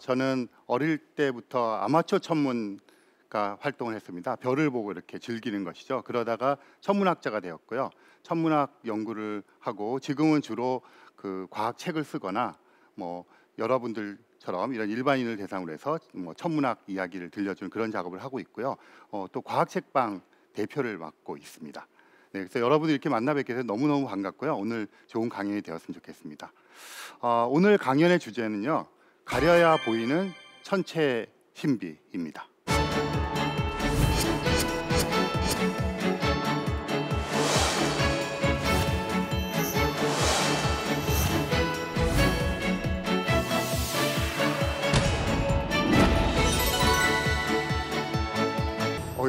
저는 어릴 때부터 아마추어 천문가 활동을 했습니다. 별을 보고 이렇게 즐기는 것이죠. 그러다가 천문학자가 되었고요. 천문학 연구를 하고 지금은 주로 그 과학 책을 쓰거나 뭐 여러분들처럼 이런 일반인을 대상으로 해서 뭐 천문학 이야기를 들려주는 그런 작업을 하고 있고요. 또 과학 책방 대표를 맡고 있습니다. 네, 그래서 여러분들 이렇게 만나 뵙게 돼서 너무너무 반갑고요. 오늘 좋은 강연이 되었으면 좋겠습니다. 오늘 강연의 주제는요, 가려야 보이는 천체 신비입니다.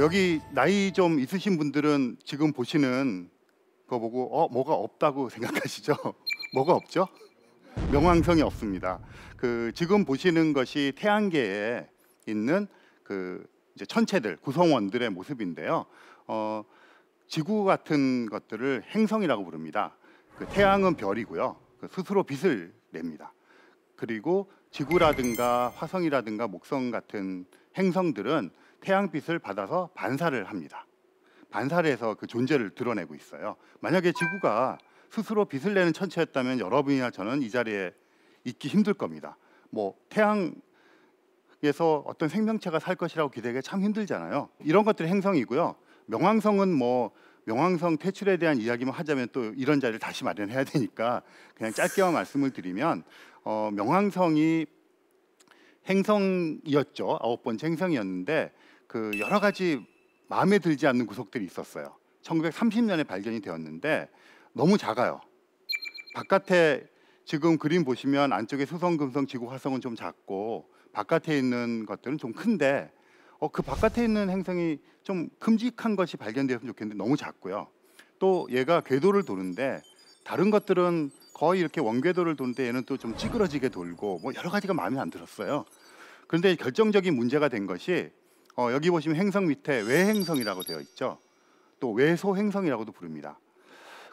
여기 나이 좀 있으신 분들은 지금 보시는 거 보고 뭐가 없다고 생각하시죠? 뭐가 없죠? 명왕성이 없습니다. 지금 보시는 것이 태양계에 있는 이제 천체들, 구성원들의 모습인데요. 지구 같은 것들을 행성이라고 부릅니다. 태양은 별이고요. 스스로 빛을 냅니다. 그리고 지구라든가 화성이라든가 목성 같은 행성들은 태양빛을 받아서 반사를 합니다. 반사를 해서 그 존재를 드러내고 있어요. 만약에 지구가 스스로 빛을 내는 천체였다면 여러분이나 저는 이 자리에 있기 힘들 겁니다. 뭐 태양에서 어떤 생명체가 살 것이라고 기대하기 참 힘들잖아요. 이런 것들이 행성이고요. 명왕성은 뭐 명왕성 퇴출에 대한 이야기만 하자면 또 이런 자리를 다시 마련해야 되니까 그냥 짧게만 말씀을 드리면 명왕성이 행성이었죠. 9번째 행성이었는데 여러 가지 마음에 들지 않는 구석들이 있었어요. 1930년에 발견이 되었는데 너무 작아요. 바깥에 지금 그림 보시면 안쪽에 수성, 금성, 지구, 화성은 좀 작고 바깥에 있는 것들은 좀 큰데 그 바깥에 있는 행성이 좀 큼직한 것이 발견되었으면 좋겠는데 너무 작고요. 또 얘가 궤도를 도는데 다른 것들은 거의 이렇게 원궤도를 도는데 얘는 또 좀 찌그러지게 돌고 뭐 여러 가지가 마음에 안 들었어요. 그런데 결정적인 문제가 된 것이 여기 보시면 행성 밑에 외행성이라고 되어 있죠. 또 외소행성이라고도 부릅니다.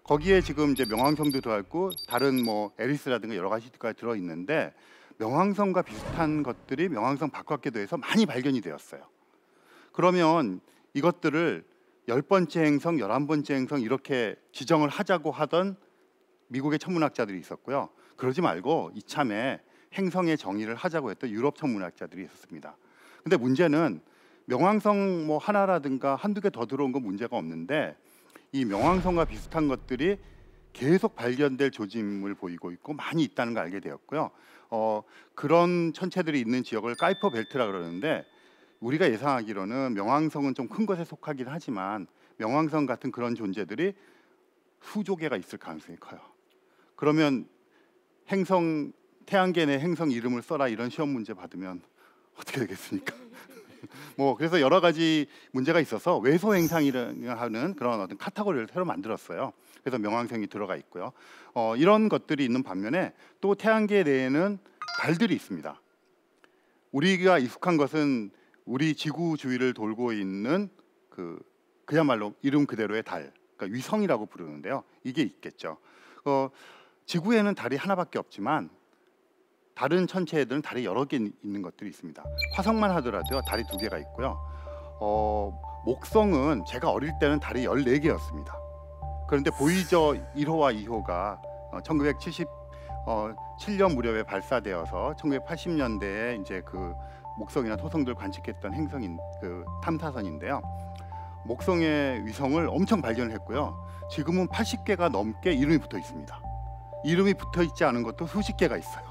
거기에 지금 이제 명왕성도 들어있고 다른 뭐 에리스라든가 여러 가지가 들어 있는데 명왕성과 비슷한 것들이 명왕성 바깥궤도에서 많이 발견이 되었어요. 그러면 이것들을 10번째 행성, 11번째 행성 이렇게 지정을 하자고 하던 미국의 천문학자들이 있었고요. 그러지 말고 이참에 행성의 정의를 하자고 했던 유럽 천문학자들이 있었습니다. 근데 문제는 명왕성 뭐 하나라든가 한두 개 더 들어온 건 문제가 없는데 이 명왕성과 비슷한 것들이 계속 발견될 조짐을 보이고 있고 많이 있다는 걸 알게 되었고요. 그런 천체들이 있는 지역을 카이퍼 벨트라 그러는데 우리가 예상하기로는 명왕성은 좀 큰 것에 속하긴 하지만 명왕성 같은 그런 존재들이 수조 개가 있을 가능성이 커요. 그러면 행성, 태양계 내 행성 이름을 써라 이런 시험 문제 받으면 어떻게 되겠습니까? 뭐 그래서 여러 가지 문제가 있어서 외소행성이라는 그런 어떤 카테고리를 새로 만들었어요. 그래서 명왕성이 들어가 있고요. 이런 것들이 있는 반면에 또 태양계 내에는 달들이 있습니다. 우리가 익숙한 것은 우리 지구 주위를 돌고 있는 그야말로 이름 그대로의 달, 그러니까 위성이라고 부르는데요. 이게 있겠죠. 지구에는 달이 하나밖에 없지만 다른 천체에들은 달이 여러 개 있는 것들이 있습니다. 화성만 하더라도 달이 2개가 있고요. 목성은 제가 어릴 때는 달이 14개였습니다. 그런데 보이저 1호와 2호가 1977년 무렵에 발사되어서 1980년대에 이제 목성이나 토성들 관측했던 행성인 탐사선인데요. 목성의 위성을 엄청 발견을 했고요. 지금은 80개가 넘게 이름이 붙어 있습니다. 이름이 붙어 있지 않은 것도 수십 개가 있어요.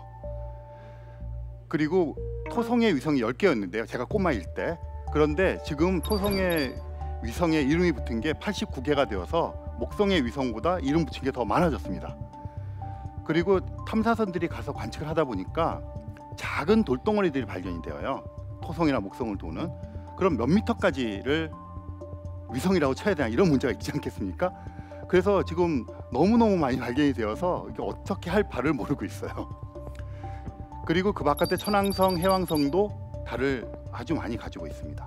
그리고 토성의 위성이 10개였는데요. 제가 꼬마일 때. 그런데 지금 토성의 위성에 이름이 붙은 게 89개가 되어서 목성의 위성보다 이름 붙인 게 더 많아졌습니다. 그리고 탐사선들이 가서 관측을 하다 보니까 작은 돌덩어리들이 발견이 되어요. 토성이나 목성을 도는. 그럼 몇 미터까지를 위성이라고 쳐야 되나 이런 문제가 있지 않겠습니까? 그래서 지금 너무너무 많이 발견이 되어서 이게 어떻게 할 바를 모르고 있어요. 그리고 그 바깥에 천왕성, 해왕성도 달을 아주 많이 가지고 있습니다.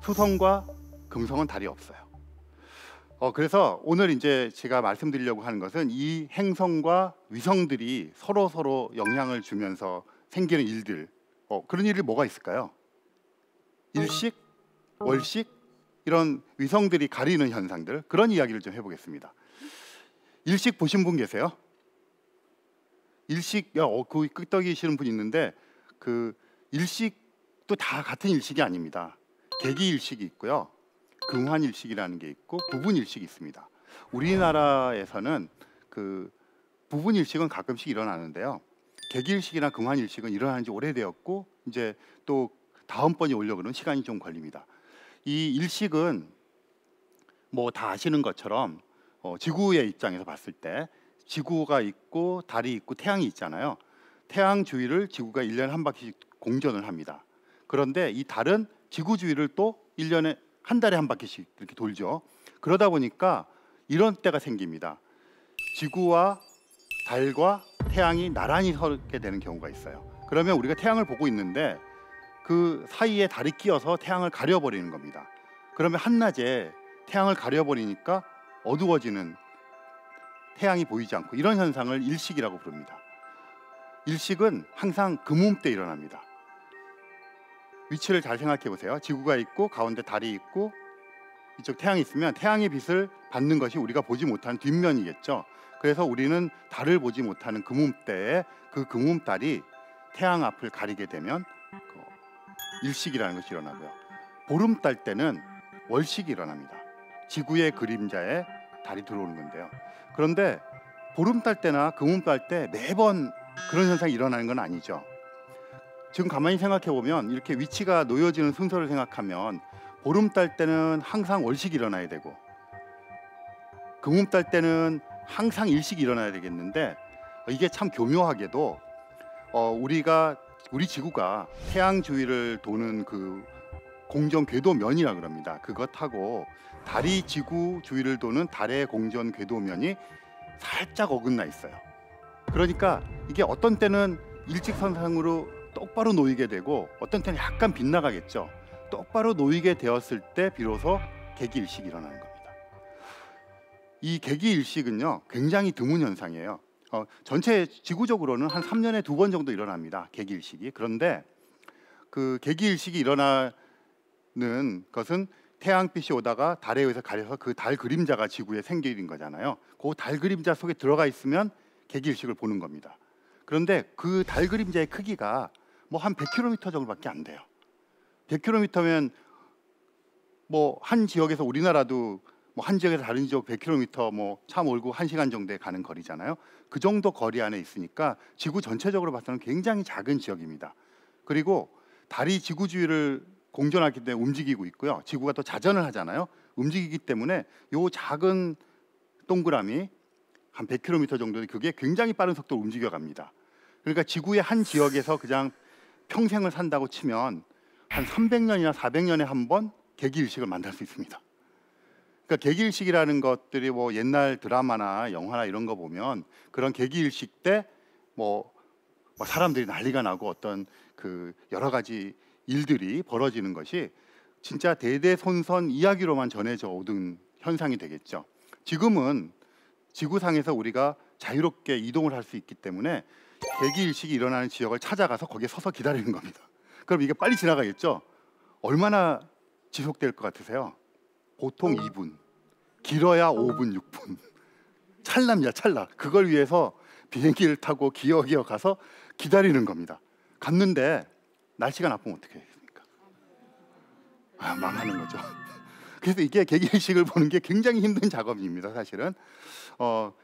수성과 금성은 달이 없어요. 그래서 오늘 이제 제가 말씀드리려고 하는 것은 이 행성과 위성들이 서로 영향을 주면서 생기는 일들, 그런 일이 뭐가 있을까요? 일식, 월식 이런 위성들이 가리는 현상들, 그런 이야기를 좀 해보겠습니다. 일식 보신 분 계세요? 일식, 그 끄떡이시는 분 있는데 그 일식도 다 같은 일식이 아닙니다. 계기 일식이 있고요, 금환 일식이라는 게 있고 부분 일식이 있습니다. 우리나라에서는 그 부분 일식은 가끔씩 일어나는데요, 계기 일식이나 금환 일식은 일어난 지 오래되었고 이제 또 다음번이 오려고는 시간이 좀 걸립니다. 이 일식은 뭐 다 아시는 것처럼 지구의 입장에서 봤을 때 지구가 있고 달이 있고 태양이 있잖아요. 태양 주위를 지구가 1년에 한 바퀴씩 공전을 합니다. 그런데 이 달은 지구 주위를 또 1년에 한 달에 한 바퀴씩 이렇게 돌죠. 그러다 보니까 이런 때가 생깁니다. 지구와 달과 태양이 나란히 서게 되는 경우가 있어요. 그러면 우리가 태양을 보고 있는데 그 사이에 달이 끼어서 태양을 가려버리는 겁니다. 그러면 한낮에 태양을 가려버리니까 어두워지는, 태양이 보이지 않고, 이런 현상을 일식이라고 부릅니다. 일식은 항상 금음때 일어납니다. 위치를 잘 생각해 보세요. 지구가 있고 가운데 달이 있고 이쪽 태양이 있으면 태양의 빛을 받는 것이 우리가 보지 못하는 뒷면이겠죠. 그래서 우리는 달을 보지 못하는 금음때에 그 금음달이 태양 앞을 가리게 되면 일식이라는 것이 일어나고요. 보름달 때는 월식이 일어납니다. 지구의 그림자에 달이 들어오는 건데요. 그런데 보름달 때나 금음달 때 매번 그런 현상이 일어나는 건 아니죠. 지금 가만히 생각해 보면 이렇게 위치가 놓여지는 순서를 생각하면 보름달 때는 항상 월식이 일어나야 되고 금음달 때는 항상 일식이 일어나야 되겠는데, 이게 참 교묘하게도 우리 지구가 태양 주위를 도는 그 공전 궤도면이라 그럽니다. 그것하고 달이 지구 주위를 도는 달의 공전 궤도면이 살짝 어긋나 있어요. 그러니까 이게 어떤 때는 일직선상으로 똑바로 놓이게 되고 어떤 때는 약간 빗나가겠죠. 똑바로 놓이게 되었을 때 비로소 계기일식이 일어나는 겁니다. 이 계기일식은요 굉장히 드문 현상이에요. 전체 지구적으로는 한 3년에 2번 정도 일어납니다, 계기일식이. 그런데 그 계기일식이 일어나는 것은 태양빛이 오다가 달에 의해서 가려서 그 달 그림자가 지구에 생기는 거잖아요. 그 달 그림자 속에 들어가 있으면 계기일식을 보는 겁니다. 그런데 그 달 그림자의 크기가 뭐 한 100km 정도밖에 안 돼요. 100km면 뭐 한 지역에서, 우리나라도 뭐 한 지역에서 다른 지역 100km 뭐 차 몰고 1시간 정도에 가는 거리잖아요. 그 정도 거리 안에 있으니까 지구 전체적으로 봐서는 굉장히 작은 지역입니다. 그리고 달이 지구 주위를 공전하기 때문에 움직이고 있고요. 지구가 또 자전을 하잖아요. 움직이기 때문에 요 작은 동그라미 한 100km 정도는 그게 굉장히 빠른 속도로 움직여 갑니다. 그러니까 지구의 한 지역에서 그냥 평생을 산다고 치면 한 300년이나 400년에 한 번 계기일식을 만날 수 있습니다. 그러니까 계기일식이라는 것들이 뭐 옛날 드라마나 영화나 이런 거 보면 그런 계기일식 때 뭐 사람들이 난리가 나고 어떤 그 여러 가지 일들이 벌어지는 것이 진짜 대대손손 이야기로만 전해져 오던 현상이 되겠죠. 지금은 지구상에서 우리가 자유롭게 이동을 할 수 있기 때문에 계기일식이 일어나는 지역을 찾아가서 거기에 서서 기다리는 겁니다. 그럼 이게 빨리 지나가겠죠. 얼마나 지속될 것 같으세요? 보통 2분, 길어야 5분, 6분. 찰나입니다, 찰나. 그걸 위해서 비행기를 타고 기어기어 가서 기다리는 겁니다. 갔는데 날씨가 나쁘면 어떻게 하겠습니까? 망하는 거죠. 그래서 이게 계기일식을 보는 게 굉장히 힘든 작업입니다, 사실은.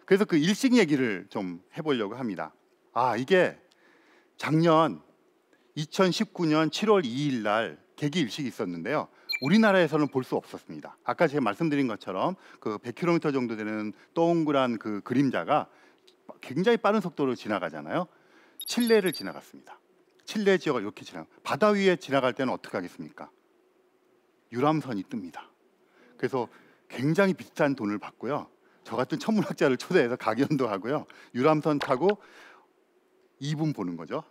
그래서 그 일식 얘기를 좀 해보려고 합니다. 이게 작년 2019년 7월 2일 날 계기일식이 있었는데요. 우리나라에서는 볼 수 없었습니다. 아까 제가 말씀드린 것처럼 그 100km 정도 되는 동그란 그 그림자가 굉장히 빠른 속도로 지나가잖아요. 칠레를 지나갔습니다. 칠레 지역을 이렇게 바다 위에 지나갈 때는 어떻게 하겠습니까? 유람선이 뜹니다. 그래서 굉장히 비싼 돈을 받고요. 저 같은 천문학자를 초대해서 강연도 하고요. 유람선 타고 2분 보는 거죠.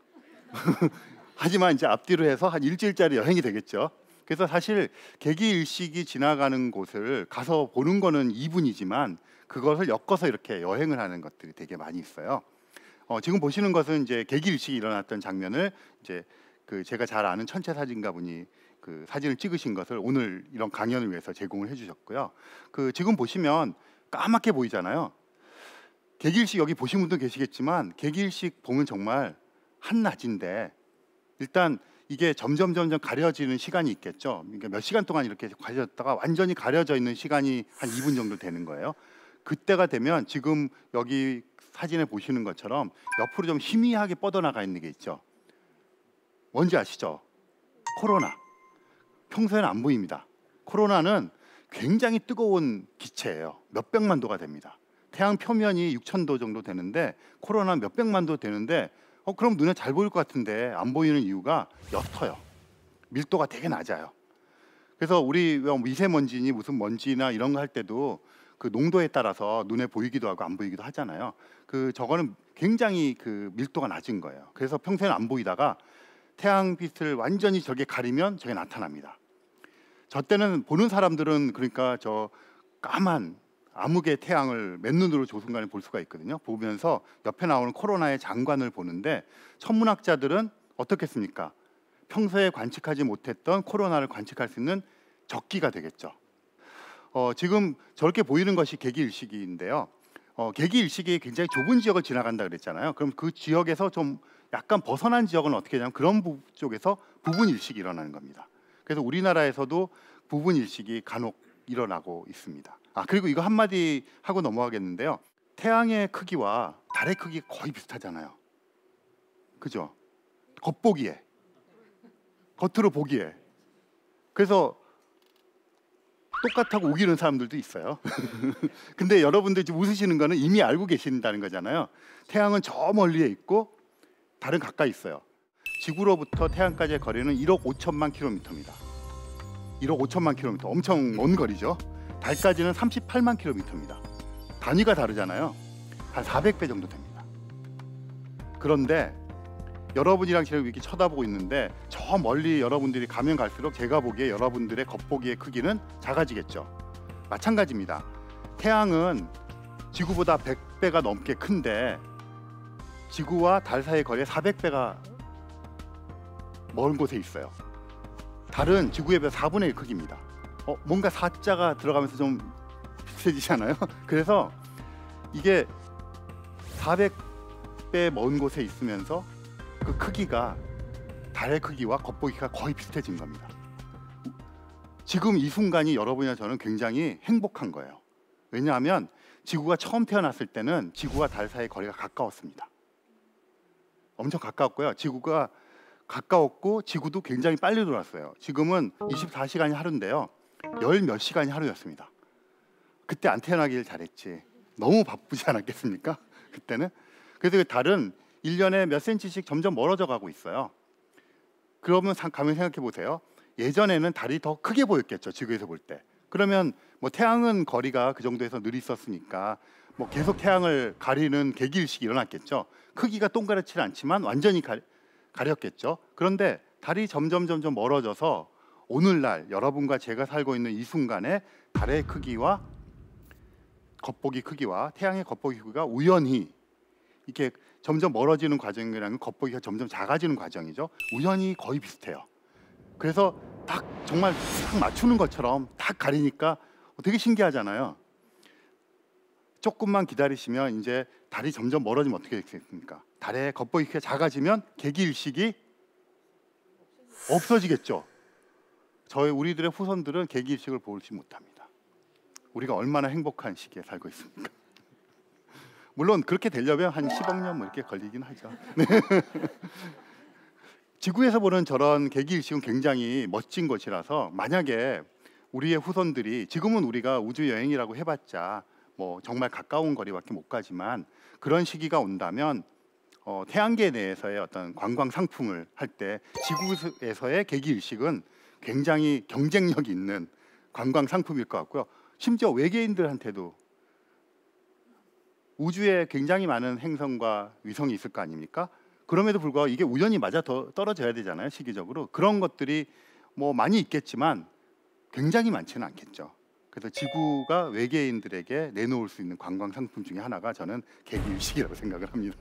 하지만 이제 앞뒤로 해서 한 일주일짜리 여행이 되겠죠. 그래서 사실 계기일식이 지나가는 곳을 가서 보는 거는 2분이지만 그것을 엮어서 이렇게 여행을 하는 것들이 되게 많이 있어요. 지금 보시는 것은 이제 계기일식이 일어났던 장면을 이제 그 제가 잘 아는 천체 사진가 분이 그 사진을 찍으신 것을 오늘 이런 강연을 위해서 제공을 해주셨고요. 그 지금 보시면 까맣게 보이잖아요. 개기일식 여기 보신 분도 계시겠지만 개기일식 보면 정말 한낮인데 일단 이게 점점 가려지는 시간이 있겠죠. 그러니까 몇 시간 동안 이렇게 가려졌다가 완전히 가려져 있는 시간이 한 2분 정도 되는 거예요. 그때가 되면 지금 여기 사진에 보시는 것처럼 옆으로 좀 희미하게 뻗어나가 있는 게 있죠. 뭔지 아시죠? 코로나. 평소에는 안 보입니다. 코로나는 굉장히 뜨거운 기체예요. 몇백만 도가 됩니다. 태양 표면이 6,000도 정도 되는데 코로나 몇백만 도 되는데 그럼 눈에 잘 보일 것 같은데 안 보이는 이유가 옅어요. 밀도가 되게 낮아요. 그래서 우리 미세먼지니 무슨 먼지나 이런 거 할 때도 그 농도에 따라서 눈에 보이기도 하고 안 보이기도 하잖아요. 그 저거는 굉장히 그 밀도가 낮은 거예요. 그래서 평소에는 안 보이다가 태양빛을 완전히 저게 가리면 저게 나타납니다. 저 때는 보는 사람들은 그러니까 저 까만 암흑의 태양을 맨눈으로 조순간에 볼 수가 있거든요. 보면서 옆에 나오는 코로나의 장관을 보는데 천문학자들은 어떻겠습니까? 평소에 관측하지 못했던 코로나를 관측할 수 있는 적기가 되겠죠. 지금 저렇게 보이는 것이 개기일식인데요. 개기일식이 굉장히 좁은 지역을 지나간다 그랬잖아요. 그럼 그 지역에서 좀 약간 벗어난 지역은 어떻게 되냐면 그런 쪽에서 부분일식이 일어나는 겁니다. 그래서 우리나라에서도 부분일식이 간혹 일어나고 있습니다. 그리고 이거 한마디 하고 넘어가겠는데요. 태양의 크기와 달의 크기 거의 비슷하잖아요. 그죠? 겉보기에, 겉으로 보기에. 그래서 똑같다고 우기는 사람들도 있어요. 근데 여러분들 지금 웃으시는 거는 이미 알고 계신다는 거잖아요. 태양은 저 멀리에 있고 달은 가까이 있어요. 지구로부터 태양까지의 거리는 1억 5천만 킬로미터입니다. 1억 5천만 킬로미터, 엄청 먼 거리죠. 달까지는 38만 킬로미터입니다. 단위가 다르잖아요. 한 400배 정도 됩니다. 그런데 여러분이랑 지금 이렇게 쳐다보고 있는데 저 멀리 여러분들이 가면 갈수록 제가 보기에 여러분들의 겉보기의 크기는 작아지겠죠. 마찬가지입니다. 태양은 지구보다 100배가 넘게 큰데 지구와 달 사이의 거리에 400배가 먼 곳에 있어요. 달은 지구에 비해 4분의 1 크기입니다. 뭔가 4자가 들어가면서 좀 비슷해지잖아요. 그래서 이게 400배 먼 곳에 있으면서 그 크기가 달의 크기와 겉보기가 거의 비슷해진 겁니다. 지금 이 순간이 여러분이나 저는 굉장히 행복한 거예요. 왜냐하면 지구가 처음 태어났을 때는 지구와 달 사이의 거리가 가까웠습니다. 엄청 가까웠고요. 지구가 가까웠고 지구도 굉장히 빨리 돌았어요. 지금은 24시간이 하루인데요. 열 몇 시간이 하루였습니다. 그때 안 태어나길 잘했지. 너무 바쁘지 않았겠습니까? 그때는. 그래서 그 달은 1년에 몇 센치씩 점점 멀어져 가고 있어요. 그러면 가면 생각해 보세요. 예전에는 달이 더 크게 보였겠죠. 지구에서 볼 때. 그러면 뭐 태양은 거리가 그 정도에서 늘 있었으니까 뭐 계속 태양을 가리는 개기일식이 일어났겠죠. 크기가 동그랗지 않지만 완전히 가렸겠죠. 그런데 달이 점점 멀어져서 오늘날 여러분과 제가 살고 있는 이 순간에 달의 크기와 겉보기 크기와 태양의 겉보기 크기가 우연히 이렇게 점점 멀어지는 과정이라는 겉보기가 점점 작아지는 과정이죠. 우연히 거의 비슷해요. 그래서 딱 정말 딱 맞추는 것처럼 딱 가리니까 되게 신기하잖아요. 조금만 기다리시면 이제 달이 점점 멀어지면 어떻게 되겠습니까? 달의 겉보기가 작아지면 개기일식이 없어지겠죠. 우리들의 후손들은 개기일식을 보지 못합니다. 우리가 얼마나 행복한 시기에 살고 있습니까? 물론 그렇게 되려면 한 10억 년 뭐 이렇게 걸리긴 하죠. 네. 지구에서 보는 저런 개기일식은 굉장히 멋진 것이라서 만약에 우리의 후손들이 지금은 우리가 우주 여행이라고 해봤자 뭐 정말 가까운 거리밖에 못 가지만 그런 시기가 온다면 태양계 내에서의 어떤 관광 상품을 할 때 지구에서의 개기일식은 굉장히 경쟁력 있는 관광 상품일 것 같고요. 심지어 외계인들한테도 우주에 굉장히 많은 행성과 위성이 있을 거 아닙니까? 그럼에도 불구하고 이게 우연히 맞아 떨어져야 되잖아요. 시기적으로. 그런 것들이 뭐 많이 있겠지만 굉장히 많지는 않겠죠. 그래서 지구가 외계인들에게 내놓을 수 있는 관광 상품 중에 하나가 저는 개기일식이라고 생각을 합니다.